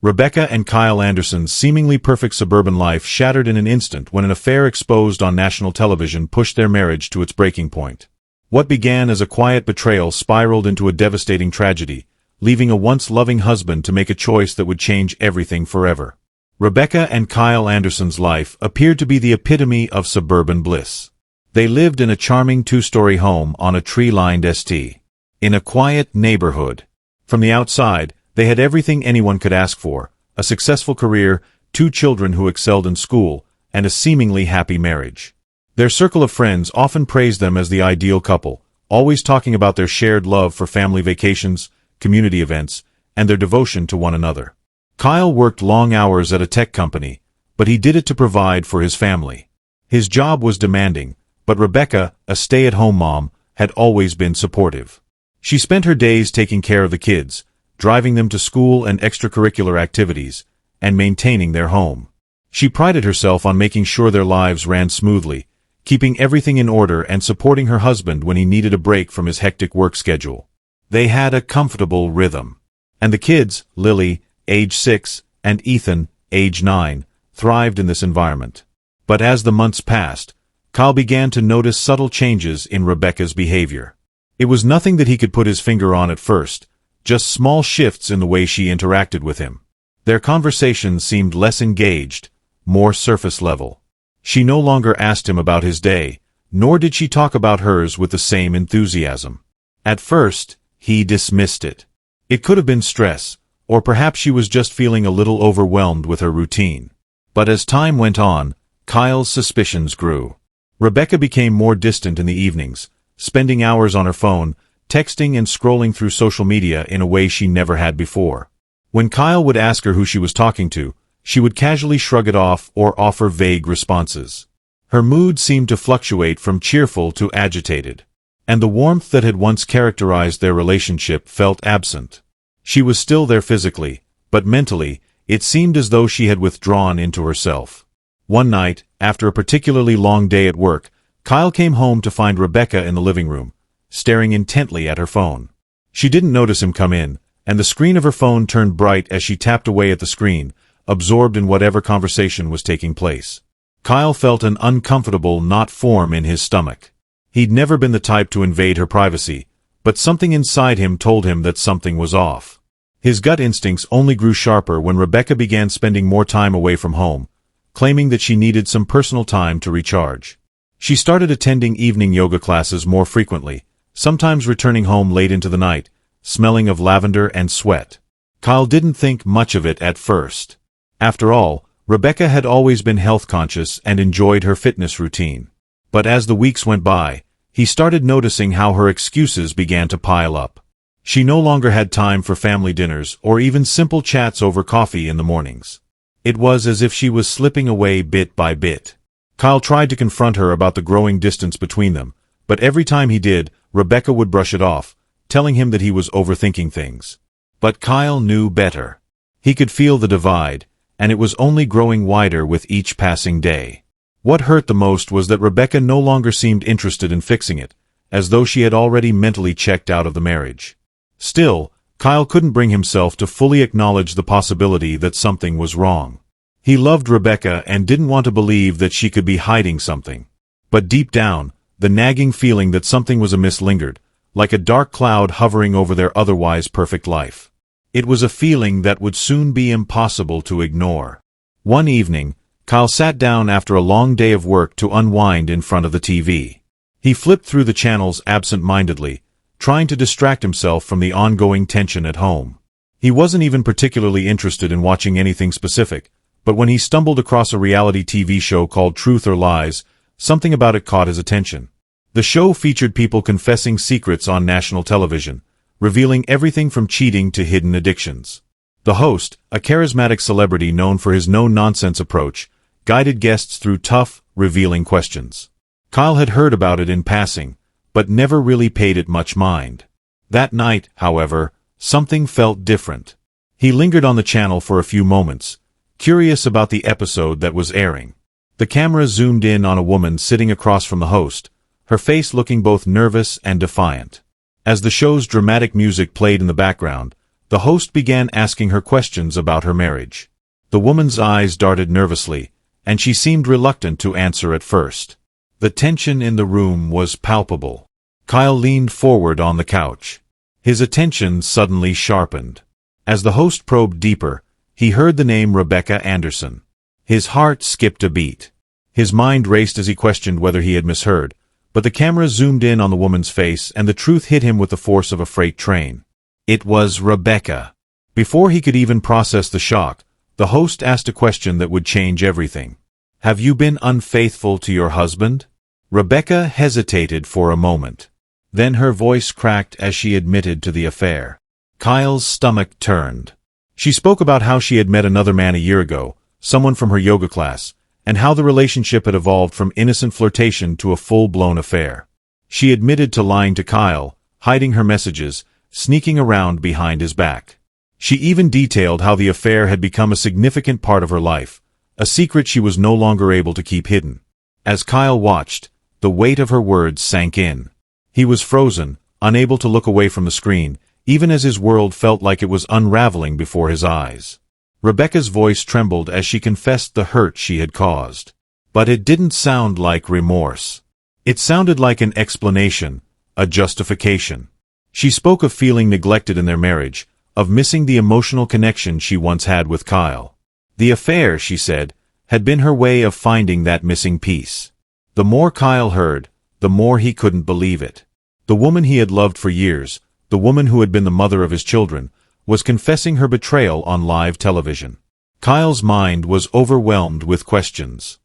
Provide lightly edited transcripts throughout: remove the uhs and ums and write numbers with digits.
Rebecca and Kyle Anderson's seemingly perfect suburban life shattered in an instant when an affair exposed on national television pushed their marriage to its breaking point. What began as a quiet betrayal spiraled into a devastating tragedy, leaving a once loving husband to make a choice that would change everything forever. Rebecca and Kyle Anderson's life appeared to be the epitome of suburban bliss. They lived in a charming two-story home on a tree-lined St. in a quiet neighborhood. From the outside, they had everything anyone could ask for: a successful career, 2 children who excelled in school, and a seemingly happy marriage. Their circle of friends often praised them as the ideal couple, always talking about their shared love for family vacations, community events, and their devotion to one another. Kyle worked long hours at a tech company, but he did it to provide for his family. His job was demanding, but Rebecca, a stay-at-home mom, had always been supportive. She spent her days taking care of the kids, driving them to school and extracurricular activities, and maintaining their home. She prided herself on making sure their lives ran smoothly, keeping everything in order and supporting her husband when he needed a break from his hectic work schedule. They had a comfortable rhythm. And the kids, Lily, age 6, and Ethan, age 9, thrived in this environment. But as the months passed, Kyle began to notice subtle changes in Rebecca's behavior. It was nothing that he could put his finger on at first, just small shifts in the way she interacted with him. Their conversations seemed less engaged, more surface level. She no longer asked him about his day, nor did she talk about hers with the same enthusiasm. At first, he dismissed it. It could have been stress, or perhaps she was just feeling a little overwhelmed with her routine. But as time went on, Kyle's suspicions grew. Rebecca became more distant in the evenings, spending hours on her phone, texting and scrolling through social media in a way she never had before. When Kyle would ask her who she was talking to, she would casually shrug it off or offer vague responses. Her mood seemed to fluctuate from cheerful to agitated, and the warmth that had once characterized their relationship felt absent. She was still there physically, but mentally, it seemed as though she had withdrawn into herself. One night, after a particularly long day at work, Kyle came home to find Rebecca in the living room, staring intently at her phone. She didn't notice him come in, and the screen of her phone turned bright as she tapped away at the screen, absorbed in whatever conversation was taking place. Kyle felt an uncomfortable knot form in his stomach. He'd never been the type to invade her privacy, but something inside him told him that something was off. His gut instincts only grew sharper when Rebecca began spending more time away from home, claiming that she needed some personal time to recharge. She started attending evening yoga classes more frequently, sometimes returning home late into the night, smelling of lavender and sweat. Kyle didn't think much of it at first. After all, Rebecca had always been health-conscious and enjoyed her fitness routine. But as the weeks went by, he started noticing how her excuses began to pile up. She no longer had time for family dinners or even simple chats over coffee in the mornings. It was as if she was slipping away bit by bit. Kyle tried to confront her about the growing distance between them, but every time he did, Rebecca would brush it off, telling him that he was overthinking things. But Kyle knew better. He could feel the divide, and it was only growing wider with each passing day. What hurt the most was that Rebecca no longer seemed interested in fixing it, as though she had already mentally checked out of the marriage. Still, Kyle couldn't bring himself to fully acknowledge the possibility that something was wrong. He loved Rebecca and didn't want to believe that she could be hiding something. But deep down, the nagging feeling that something was amiss lingered, like a dark cloud hovering over their otherwise perfect life. It was a feeling that would soon be impossible to ignore. One evening, Kyle sat down after a long day of work to unwind in front of the TV. He flipped through the channels absent-mindedly, trying to distract himself from the ongoing tension at home. He wasn't even particularly interested in watching anything specific, but when he stumbled across a reality TV show called Truth or Lies, something about it caught his attention. The show featured people confessing secrets on national television, revealing everything from cheating to hidden addictions. The host, a charismatic celebrity known for his no-nonsense approach, guided guests through tough, revealing questions. Kyle had heard about it in passing, but never really paid it much mind. That night, however, something felt different. He lingered on the channel for a few moments, curious about the episode that was airing. The camera zoomed in on a woman sitting across from the host, her face looking both nervous and defiant. As the show's dramatic music played in the background, The host began asking her questions about her marriage. The woman's eyes darted nervously, and she seemed reluctant to answer at first. The tension in the room was palpable. Kyle leaned forward on the couch. His attention suddenly sharpened. As the host probed deeper, he heard the name Rebecca Anderson. His heart skipped a beat. His mind raced as he questioned whether he had misheard, but the camera zoomed in on the woman's face and the truth hit him with the force of a freight train. It was Rebecca. Before he could even process the shock, the host asked a question that would change everything. "Have you been unfaithful to your husband?" Rebecca hesitated for a moment. Then her voice cracked as she admitted to the affair. Kyle's stomach turned. She spoke about how she had met another man a year ago, someone from her yoga class, and how the relationship had evolved from innocent flirtation to a full-blown affair. She admitted to lying to Kyle, hiding her messages, sneaking around behind his back. She even detailed how the affair had become a significant part of her life, a secret she was no longer able to keep hidden. As Kyle watched, the weight of her words sank in. He was frozen, unable to look away from the screen, even as his world felt like it was unraveling before his eyes. Rebecca's voice trembled as she confessed the hurt she had caused. But it didn't sound like remorse. It sounded like an explanation, a justification. She spoke of feeling neglected in their marriage, of missing the emotional connection she once had with Kyle. The affair, she said, had been her way of finding that missing piece. The more Kyle heard, the more he couldn't believe it. The woman he had loved for years, the woman who had been the mother of his children, was confessing her betrayal on live television. Kyle's mind was overwhelmed with questions.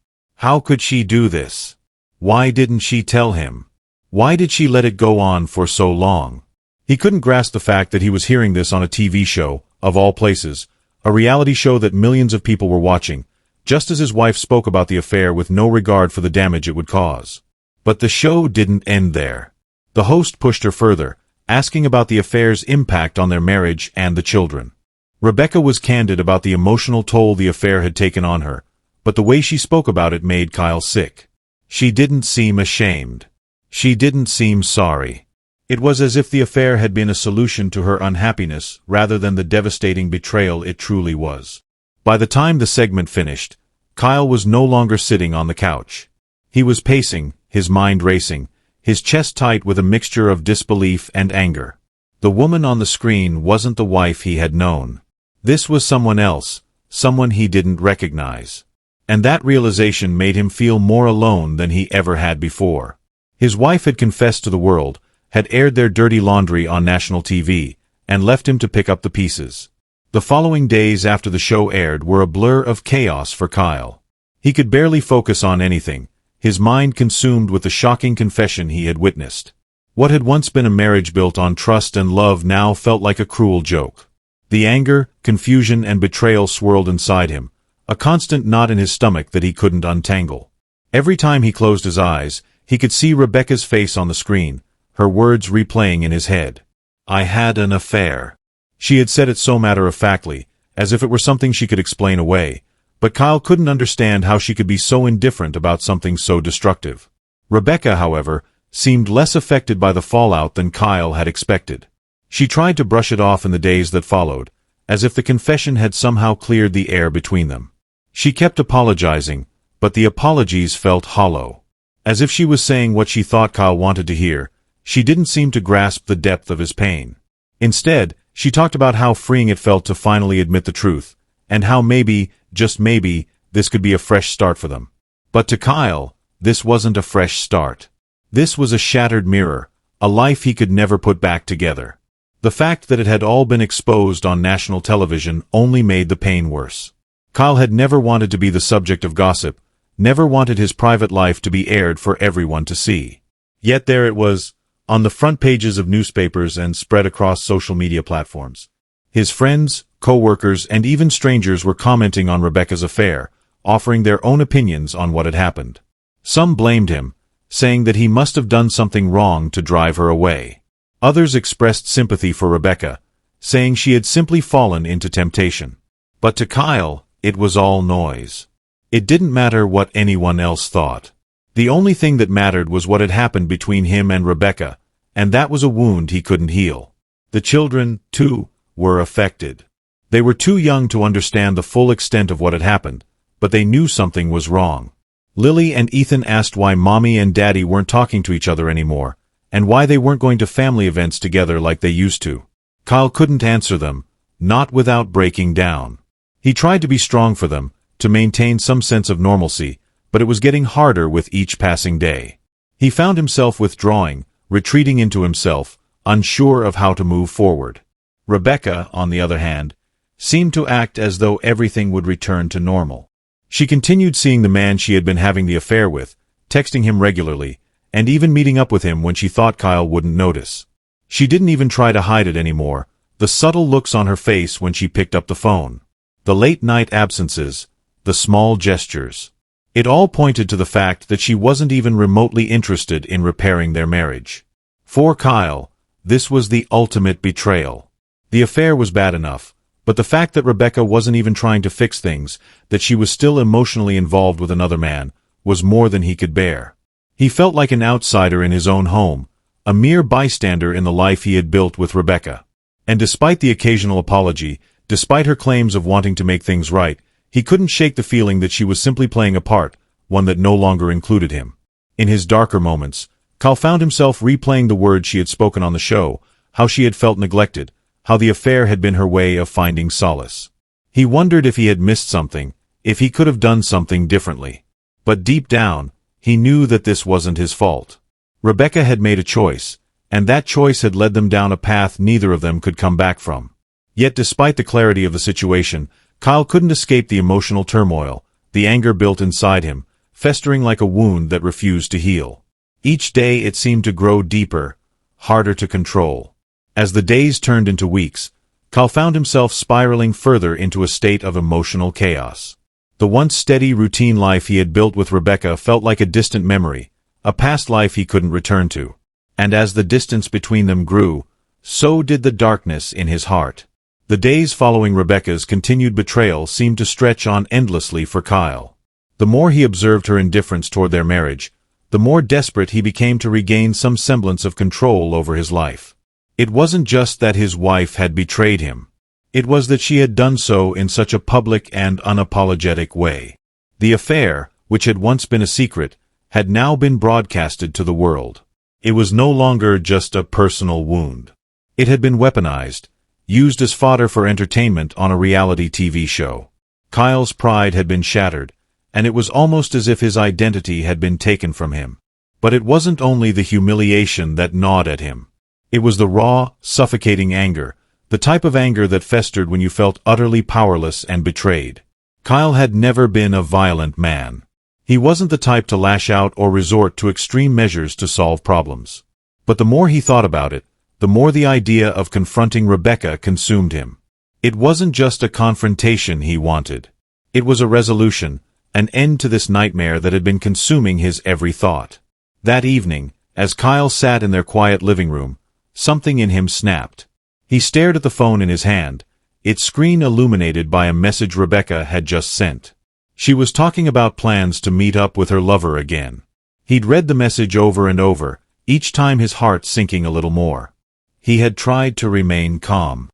How could she do this? Why didn't she tell him? Why did she let it go on for so long? He couldn't grasp the fact that he was hearing this on a TV show, of all places, a reality show that millions of people were watching, just as his wife spoke about the affair with no regard for the damage it would cause. But the show didn't end there. The host pushed her further, asking about the affair's impact on their marriage and the children. Rebecca was candid about the emotional toll the affair had taken on her, but the way she spoke about it made Kyle sick. She didn't seem ashamed. She didn't seem sorry. It was as if the affair had been a solution to her unhappiness rather than the devastating betrayal it truly was. By the time the segment finished, Kyle was no longer sitting on the couch. He was pacing, his mind racing, his chest tight with a mixture of disbelief and anger. The woman on the screen wasn't the wife he had known. This was someone else, someone he didn't recognize. And that realization made him feel more alone than he ever had before. His wife had confessed to the world, had aired their dirty laundry on national TV, and left him to pick up the pieces. The following days after the show aired were a blur of chaos for Kyle. He could barely focus on anything, his mind consumed with the shocking confession he had witnessed. What had once been a marriage built on trust and love now felt like a cruel joke. The anger, confusion, and betrayal swirled inside him, a constant knot in his stomach that he couldn't untangle. Every time he closed his eyes, he could see Rebecca's face on the screen, her words replaying in his head. "I had an affair." She had said it so matter-of-factly, as if it were something she could explain away, but Kyle couldn't understand how she could be so indifferent about something so destructive. Rebecca, however, seemed less affected by the fallout than Kyle had expected. She tried to brush it off in the days that followed, as if the confession had somehow cleared the air between them. She kept apologizing, but the apologies felt hollow. As if she was saying what she thought Kyle wanted to hear, she didn't seem to grasp the depth of his pain. Instead, she talked about how freeing it felt to finally admit the truth, and how maybe, just maybe, this could be a fresh start for them. But to Kyle, this wasn't a fresh start. This was a shattered mirror, a life he could never put back together. The fact that it had all been exposed on national television only made the pain worse. Kyle had never wanted to be the subject of gossip, never wanted his private life to be aired for everyone to see. Yet there it was, on the front pages of newspapers and spread across social media platforms. His friends, co-workers, and even strangers were commenting on Rebecca's affair, offering their own opinions on what had happened. Some blamed him, saying that he must have done something wrong to drive her away. Others expressed sympathy for Rebecca, saying she had simply fallen into temptation. But to Kyle, it was all noise. It didn't matter what anyone else thought. The only thing that mattered was what had happened between him and Rebecca, and that was a wound he couldn't heal. The children, too, were affected. They were too young to understand the full extent of what had happened, but they knew something was wrong. Lily and Ethan asked why Mommy and Daddy weren't talking to each other anymore, and why they weren't going to family events together like they used to. Kyle couldn't answer them, not without breaking down. He tried to be strong for them, to maintain some sense of normalcy, but it was getting harder with each passing day. He found himself withdrawing, retreating into himself, unsure of how to move forward. Rebecca, on the other hand, seemed to act as though everything would return to normal. She continued seeing the man she had been having the affair with, texting him regularly, and even meeting up with him when she thought Kyle wouldn't notice. She didn't even try to hide it anymore, the subtle looks on her face when she picked up the phone. The late-night absences, the small gestures. It all pointed to the fact that she wasn't even remotely interested in repairing their marriage. For Kyle, this was the ultimate betrayal. The affair was bad enough, but the fact that Rebecca wasn't even trying to fix things, that she was still emotionally involved with another man, was more than he could bear. He felt like an outsider in his own home, a mere bystander in the life he had built with Rebecca. And despite the occasional apology, despite her claims of wanting to make things right, he couldn't shake the feeling that she was simply playing a part, one that no longer included him. In his darker moments, Kyle found himself replaying the words she had spoken on the show, how she had felt neglected, how the affair had been her way of finding solace. He wondered if he had missed something, if he could have done something differently. But deep down, he knew that this wasn't his fault. Rebecca had made a choice, and that choice had led them down a path neither of them could come back from. Yet despite the clarity of the situation, Kyle couldn't escape the emotional turmoil, the anger built inside him, festering like a wound that refused to heal. Each day it seemed to grow deeper, harder to control. As the days turned into weeks, Kyle found himself spiraling further into a state of emotional chaos. The once steady routine life he had built with Rebecca felt like a distant memory, a past life he couldn't return to. And as the distance between them grew, so did the darkness in his heart. The days following Rebecca's continued betrayal seemed to stretch on endlessly for Kyle. The more he observed her indifference toward their marriage, the more desperate he became to regain some semblance of control over his life. It wasn't just that his wife had betrayed him. It was that she had done so in such a public and unapologetic way. The affair, which had once been a secret, had now been broadcasted to the world. It was no longer just a personal wound. It had been weaponized, used as fodder for entertainment on a reality TV show. Kyle's pride had been shattered, and it was almost as if his identity had been taken from him. But it wasn't only the humiliation that gnawed at him. It was the raw, suffocating anger, the type of anger that festered when you felt utterly powerless and betrayed. Kyle had never been a violent man. He wasn't the type to lash out or resort to extreme measures to solve problems. But the more he thought about it, the more the idea of confronting Rebecca consumed him. It wasn't just a confrontation he wanted. It was a resolution, an end to this nightmare that had been consuming his every thought. That evening, as Kyle sat in their quiet living room, something in him snapped. He stared at the phone in his hand, its screen illuminated by a message Rebecca had just sent. She was talking about plans to meet up with her lover again. He'd read the message over and over, each time his heart sinking a little more. He had tried to remain calm.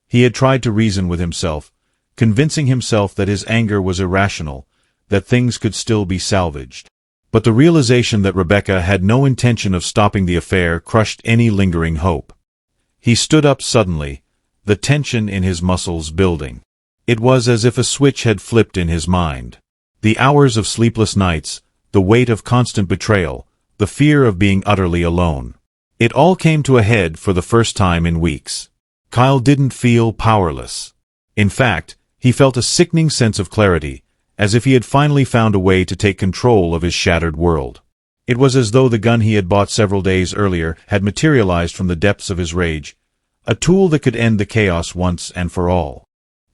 He had tried to reason with himself, convincing himself that his anger was irrational, that things could still be salvaged. But the realization that Rebecca had no intention of stopping the affair crushed any lingering hope. He stood up suddenly, the tension in his muscles building. It was as if a switch had flipped in his mind. The hours of sleepless nights, the weight of constant betrayal, the fear of being utterly alone. It all came to a head for the first time in weeks. Kyle didn't feel powerless. In fact, he felt a sickening sense of clarity, as if he had finally found a way to take control of his shattered world. It was as though the gun he had bought several days earlier had materialized from the depths of his rage, a tool that could end the chaos once and for all.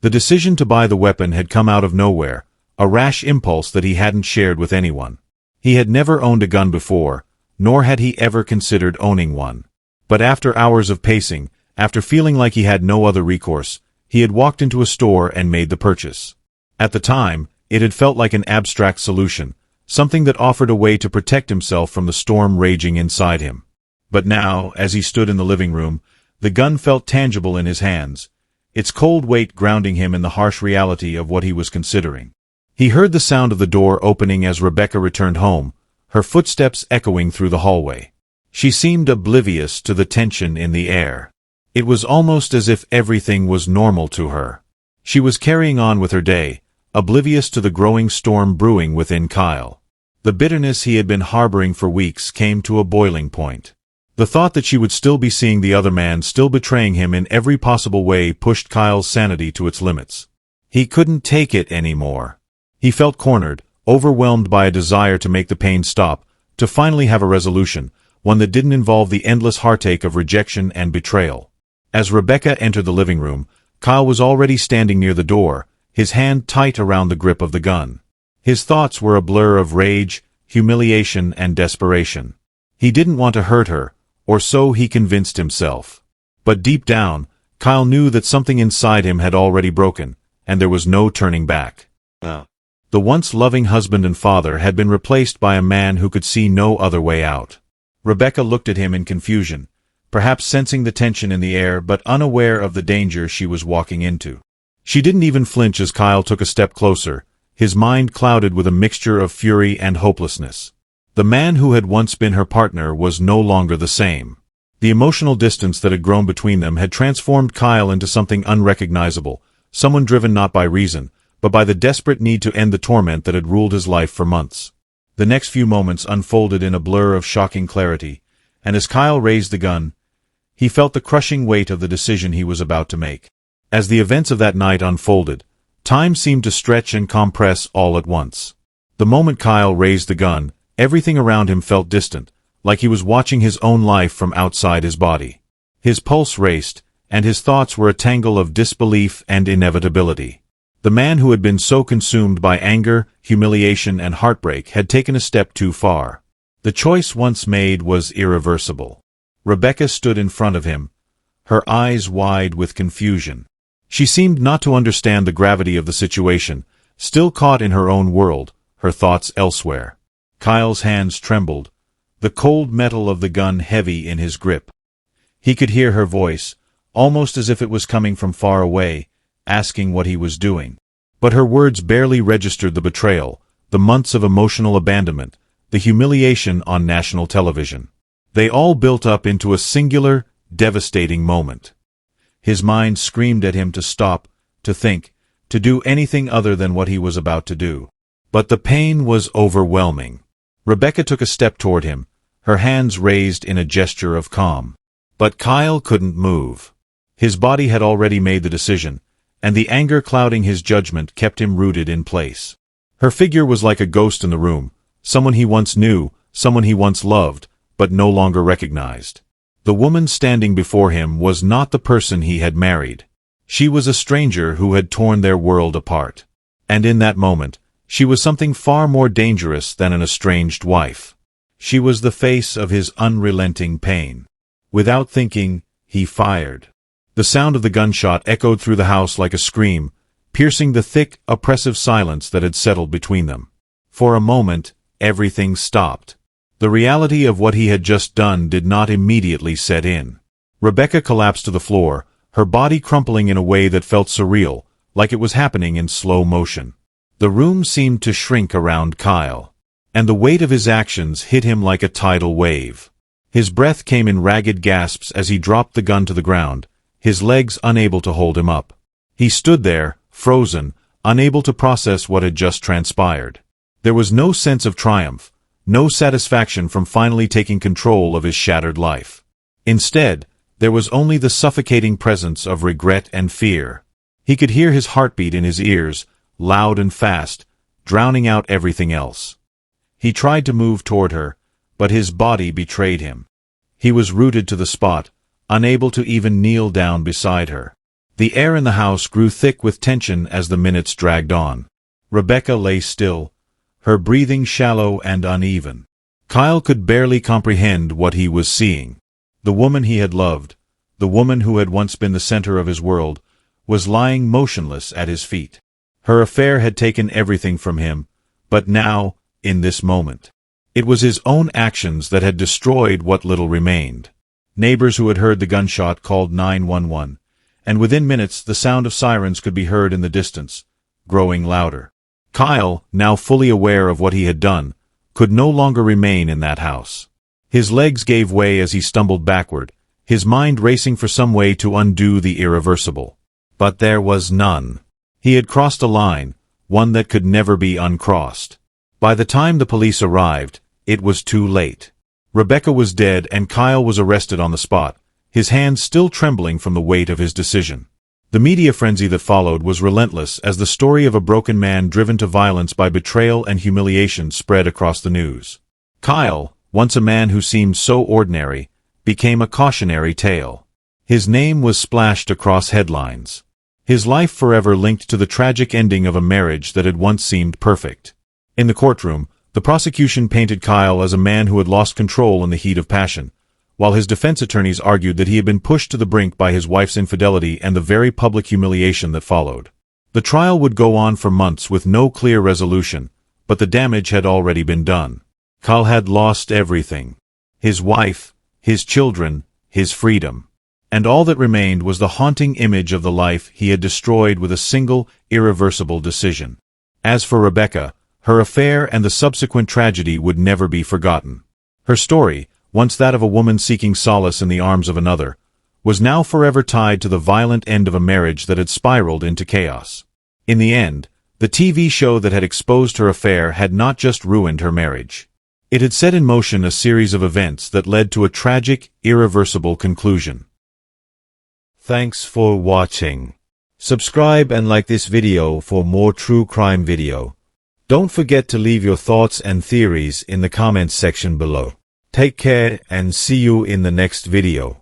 The decision to buy the weapon had come out of nowhere, a rash impulse that he hadn't shared with anyone. He had never owned a gun before, nor had he ever considered owning one. But after hours of pacing, after feeling like he had no other recourse, he had walked into a store and made the purchase. At the time, it had felt like an abstract solution, something that offered a way to protect himself from the storm raging inside him. But now, as he stood in the living room, the gun felt tangible in his hands, its cold weight grounding him in the harsh reality of what he was considering. He heard the sound of the door opening as Rebecca returned home, her footsteps echoing through the hallway. She seemed oblivious to the tension in the air. It was almost as if everything was normal to her. She was carrying on with her day, oblivious to the growing storm brewing within Kyle. The bitterness he had been harboring for weeks came to a boiling point. The thought that she would still be seeing the other man, still betraying him in every possible way, pushed Kyle's sanity to its limits. He couldn't take it anymore. He felt cornered, overwhelmed by a desire to make the pain stop, to finally have a resolution, one that didn't involve the endless heartache of rejection and betrayal. As Rebecca entered the living room, Kyle was already standing near the door, his hand tight around the grip of the gun. His thoughts were a blur of rage, humiliation, and desperation. He didn't want to hurt her, or so he convinced himself. But deep down, Kyle knew that something inside him had already broken, and there was no turning back. The once loving husband and father had been replaced by a man who could see no other way out. Rebecca looked at him in confusion, perhaps sensing the tension in the air but unaware of the danger she was walking into. She didn't even flinch as Kyle took a step closer, his mind clouded with a mixture of fury and hopelessness. The man who had once been her partner was no longer the same. The emotional distance that had grown between them had transformed Kyle into something unrecognizable, someone driven not by reason, but by the desperate need to end the torment that had ruled his life for months. The next few moments unfolded in a blur of shocking clarity, and as Kyle raised the gun, he felt the crushing weight of the decision he was about to make. As the events of that night unfolded, time seemed to stretch and compress all at once. The moment Kyle raised the gun, everything around him felt distant, like he was watching his own life from outside his body. His pulse raced, and his thoughts were a tangle of disbelief and inevitability. The man who had been so consumed by anger, humiliation, and heartbreak had taken a step too far. The choice once made was irreversible. Rebecca stood in front of him, her eyes wide with confusion. She seemed not to understand the gravity of the situation, still caught in her own world, her thoughts elsewhere. Kyle's hands trembled, the cold metal of the gun heavy in his grip. He could hear her voice, almost as if it was coming from far away, asking what he was doing. But her words barely registered the betrayal, the months of emotional abandonment, the humiliation on national television. They all built up into a singular, devastating moment. His mind screamed at him to stop, to think, to do anything other than what he was about to do. But the pain was overwhelming. Rebecca took a step toward him, her hands raised in a gesture of calm. But Kyle couldn't move. His body had already made the decision, and the anger clouding his judgment kept him rooted in place. Her figure was like a ghost in the room, someone he once knew, someone he once loved, but no longer recognized. The woman standing before him was not the person he had married. She was a stranger who had torn their world apart. And in that moment, she was something far more dangerous than an estranged wife. She was the face of his unrelenting pain. Without thinking, he fired. The sound of the gunshot echoed through the house like a scream, piercing the thick, oppressive silence that had settled between them. For a moment, everything stopped. The reality of what he had just done did not immediately set in. Rebecca collapsed to the floor, her body crumpling in a way that felt surreal, like it was happening in slow motion. The room seemed to shrink around Kyle, and the weight of his actions hit him like a tidal wave. His breath came in ragged gasps as he dropped the gun to the ground, his legs unable to hold him up. He stood there, frozen, unable to process what had just transpired. There was no sense of triumph, no satisfaction from finally taking control of his shattered life. Instead, there was only the suffocating presence of regret and fear. He could hear his heartbeat in his ears, loud and fast, drowning out everything else. He tried to move toward her, but his body betrayed him. He was rooted to the spot, unable to even kneel down beside her. The air in the house grew thick with tension as the minutes dragged on. Rebecca lay still, her breathing shallow and uneven. Kyle could barely comprehend what he was seeing. The woman he had loved, the woman who had once been the center of his world, was lying motionless at his feet. Her affair had taken everything from him, but now, in this moment, it was his own actions that had destroyed what little remained. Neighbors who had heard the gunshot called 911, and within minutes the sound of sirens could be heard in the distance, growing louder. Kyle, now fully aware of what he had done, could no longer remain in that house. His legs gave way as he stumbled backward, his mind racing for some way to undo the irreversible. But there was none. He had crossed a line, one that could never be uncrossed. By the time the police arrived, it was too late. Rebecca was dead and Kyle was arrested on the spot, his hands still trembling from the weight of his decision. The media frenzy that followed was relentless as the story of a broken man driven to violence by betrayal and humiliation spread across the news. Kyle, once a man who seemed so ordinary, became a cautionary tale. His name was splashed across headlines. His life forever linked to the tragic ending of a marriage that had once seemed perfect. In the courtroom, the prosecution painted Kyle as a man who had lost control in the heat of passion, while his defense attorneys argued that he had been pushed to the brink by his wife's infidelity and the very public humiliation that followed. The trial would go on for months with no clear resolution, but the damage had already been done. Kyle had lost everything. His wife, his children, his freedom. And all that remained was the haunting image of the life he had destroyed with a single, irreversible decision. As for Rebecca, her affair and the subsequent tragedy would never be forgotten. Her story, once that of a woman seeking solace in the arms of another, was now forever tied to the violent end of a marriage that had spiraled into chaos. In the end, the TV show that had exposed her affair had not just ruined her marriage. It had set in motion a series of events that led to a tragic, irreversible conclusion. Thanks for watching. Subscribe and like this video for more true crime video. Don't forget to leave your thoughts and theories in the comments section below. Take care and see you in the next video.